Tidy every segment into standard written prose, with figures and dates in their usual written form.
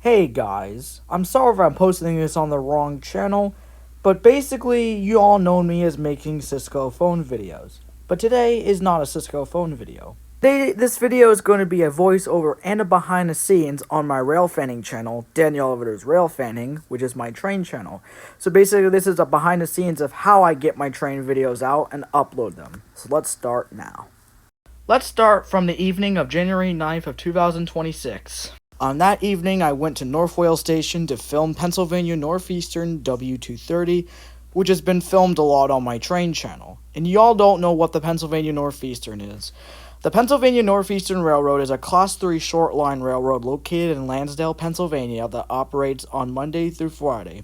Hey guys, I'm sorry if I'm posting this on the wrong channel, but basically you all know me as making Cisco phone videos. But today is not a Cisco phone video. This video is going to be a voiceover and a behind the scenes on my rail fanning channel, Daniel Oliver's Rail Fanning, which is my train channel. So basically this is a behind the scenes of how I get my train videos out and upload them. So let's start now. Let's start from the evening of January 9th of 2026. On that evening, I went to North Wales Station to film Pennsylvania Northeastern W230, which has been filmed a lot on my train channel. And y'all don't know what the Pennsylvania Northeastern is. The Pennsylvania Northeastern Railroad is a Class 3 short line railroad located in Lansdale, Pennsylvania that operates on Monday through Friday.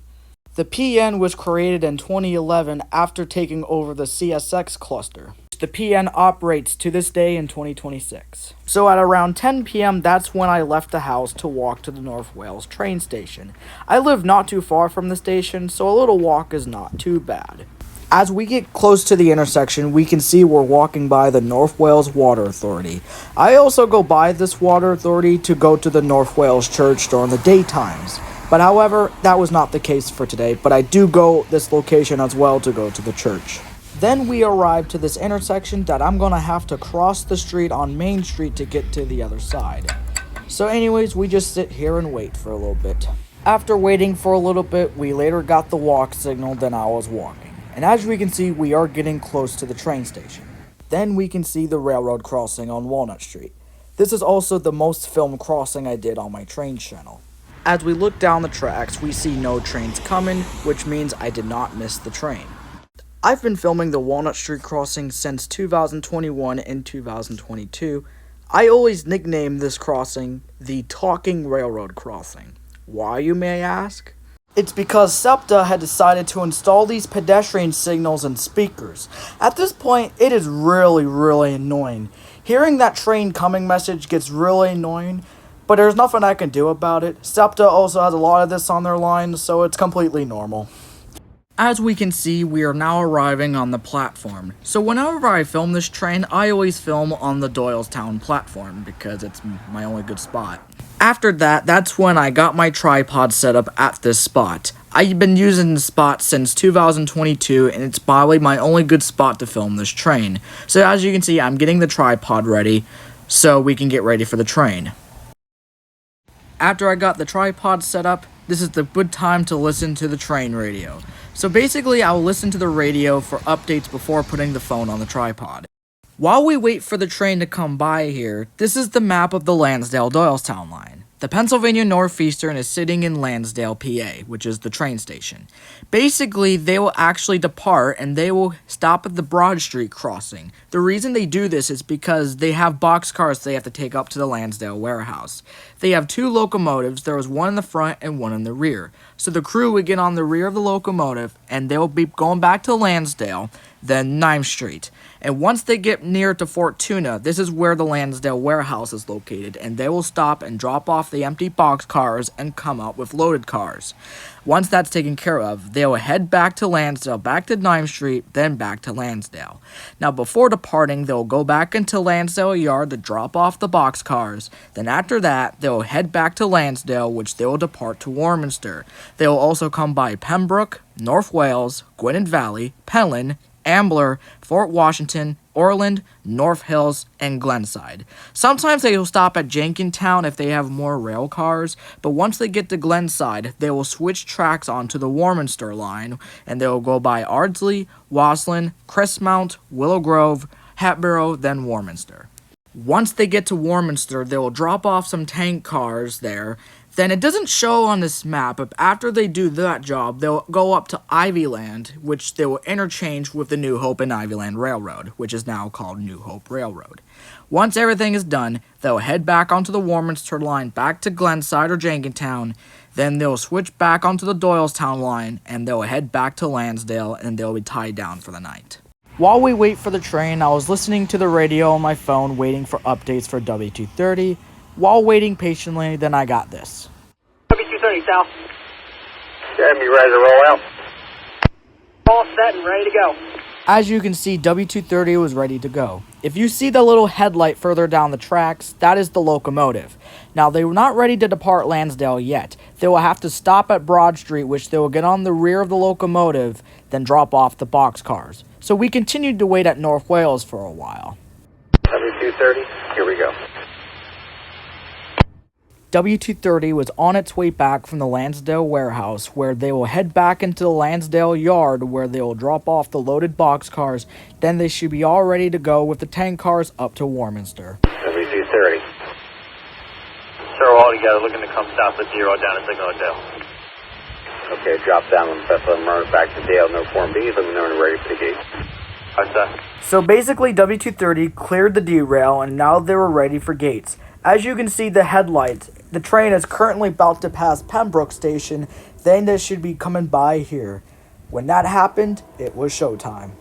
The PN was created in 2011 after taking over the CSX cluster. The PN operates to this day in 2026. So at around 10 p.m. that's when I left the house to walk to the North Wales train station. I live not too far from the station, so a little walk is not too bad. As we get close to the intersection, we can see we're walking by the North Wales Water Authority. I also go by this water authority to go to the North Wales Church during the daytimes. But however, that was not the case for today, but I do go this location as well to go to the church. Then we arrive to this intersection that I'm gonna have to cross the street on Main Street to get to the other side. So anyways, we just sit here and wait for a little bit. After waiting for a little bit, we later got the walk signal that I was walking. And as we can see, we are getting close to the train station. Then we can see the railroad crossing on Walnut Street. This is also the most filmed crossing I did on my train channel. As we look down the tracks, we see no trains coming, which means I did not miss the train. I've been filming the Walnut Street crossing since 2021 and 2022. I always nickname this crossing the Talking Railroad Crossing. Why, you may ask? It's because SEPTA had decided to install these pedestrian signals and speakers. At this point, it is really annoying. Hearing that train coming message gets really annoying, but there's nothing I can do about it. SEPTA also has a lot of this on their line, so it's completely normal. As we can see, we are now arriving on the platform. So whenever I film this train, I always film on the Doylestown platform because it's my only good spot. After that, that's when I got my tripod set up at this spot. I've been using this spot since 2022 and it's probably my only good spot to film this train. So as you can see, I'm getting the tripod ready so we can get ready for the train. After I got the tripod set up, this is the good time to listen to the train radio. So basically, I'll listen to the radio for updates before putting the phone on the tripod. While we wait for the train to come by here, this is the map of the Lansdale-Doylestown line. The Pennsylvania Northeastern is sitting in Lansdale, PA, which is the train station. Basically, they will actually depart and they will stop at the Broad Street crossing. The reason they do this is because they have boxcars they have to take up to the Lansdale warehouse. They have two locomotives, there is one in the front and one in the rear. So the crew would get on the rear of the locomotive and they will be going back to Lansdale, then 9th Street. And once they get near to Fort Tuna, this is where the Lansdale warehouse is located, and they will stop and drop off the empty boxcars and come out with loaded cars. Once that's taken care of, they will head back to Lansdale, back to 9th Street, then back to Lansdale. Now before departing, they'll go back into Lansdale Yard to drop off the boxcars. Then after that, they'll head back to Lansdale, which they will depart to Warminster. They will also come by Pembroke, North Wales, Gwynedd Valley, Penland, Ambler, Fort Washington, Orland, North Hills, and Glenside. Sometimes they will stop at Jenkintown if they have more rail cars, but once they get to Glenside, they will switch tracks onto the Warminster line, and they will go by Ardsley, Waslin, Crestmount, Willow Grove, Hatboro, then Warminster. Once they get to Warminster, they will drop off some tank cars there. Then it doesn't show on this map, but after they do that job, they'll go up to Ivyland, which they will interchange with the New Hope and Ivyland Railroad, which is now called New Hope Railroad. Once everything is done, they'll head back onto the Warminster line back to Glenside or Jenkintown. Then they'll switch back onto the Doylestown line, and they'll head back to Lansdale, and they'll be tied down for the night. While we wait for the train, I was listening to the radio on my phone, waiting for updates for W230. While waiting patiently, then I got this. W230 South. Jeremy, ready to roll out? All set and ready to go. As you can see, W230 was ready to go. If you see the little headlight further down the tracks, that is the locomotive. Now, they were not ready to depart Lansdale yet. They will have to stop at Broad Street, which they will get on the rear of the locomotive, then drop off the boxcars. So we continued to wait at North Wales for a while. W230, here we go. W230 was on its way back from the Lansdale warehouse, where they will head back into the Lansdale yard where they will drop off the loaded boxcars. Then they should be all ready to go with the tank cars up to Warminster. W230. Sir, all together looking to come south at 0 down at Signal Dale. Okay, drop down on Bethlehem Road back to Dale, no Form B, let me know when you're ready for the gate. How's that? So basically W230 cleared the derail and now they were ready for gates. As you can see the headlights, the train is currently about to pass Pembroke Station, then they should be coming by here. When that happened, it was showtime.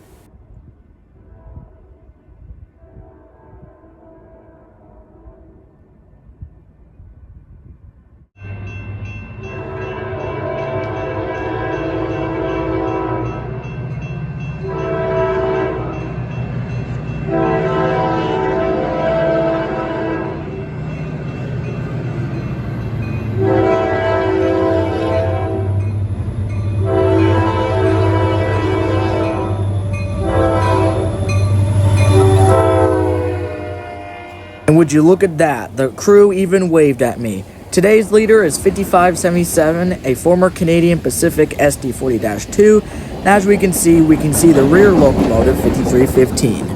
And would you look at that, the crew even waved at me. Today's leader is 5577, a former Canadian Pacific SD40-2, and as we can see the rear locomotive 5315.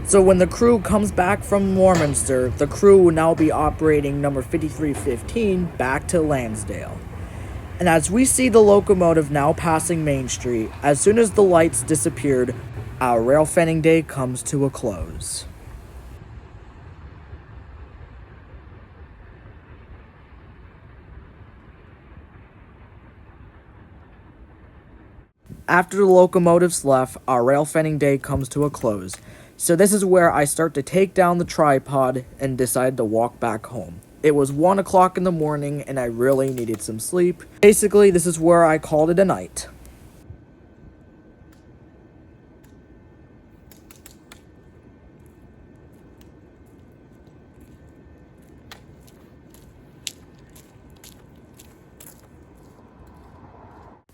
So when the crew comes back from Warminster, the crew will now be operating number 5315 back to Lansdale. And as we see the locomotive now passing Main Street, as soon as the lights disappeared, our rail fanning day comes to a close. After the locomotives left, our rail fanning day comes to a close. So this is where I start to take down the tripod and decide to walk back home. It was 1 o'clock in the morning and I really needed some sleep. Basically, this is where I called it a night.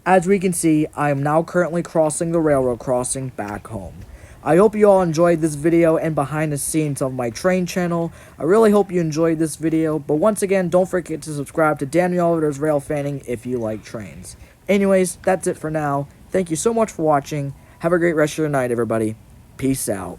As we can see, I am now currently crossing the railroad crossing back home. I hope you all enjoyed this video and behind the scenes of my train channel. I really hope you enjoyed this video, but once again, don't forget to subscribe to Daniel Oliver's Rail Fanning if you like trains. Anyways, that's it for now. Thank you so much for watching. Have a great rest of your night, everybody. Peace out.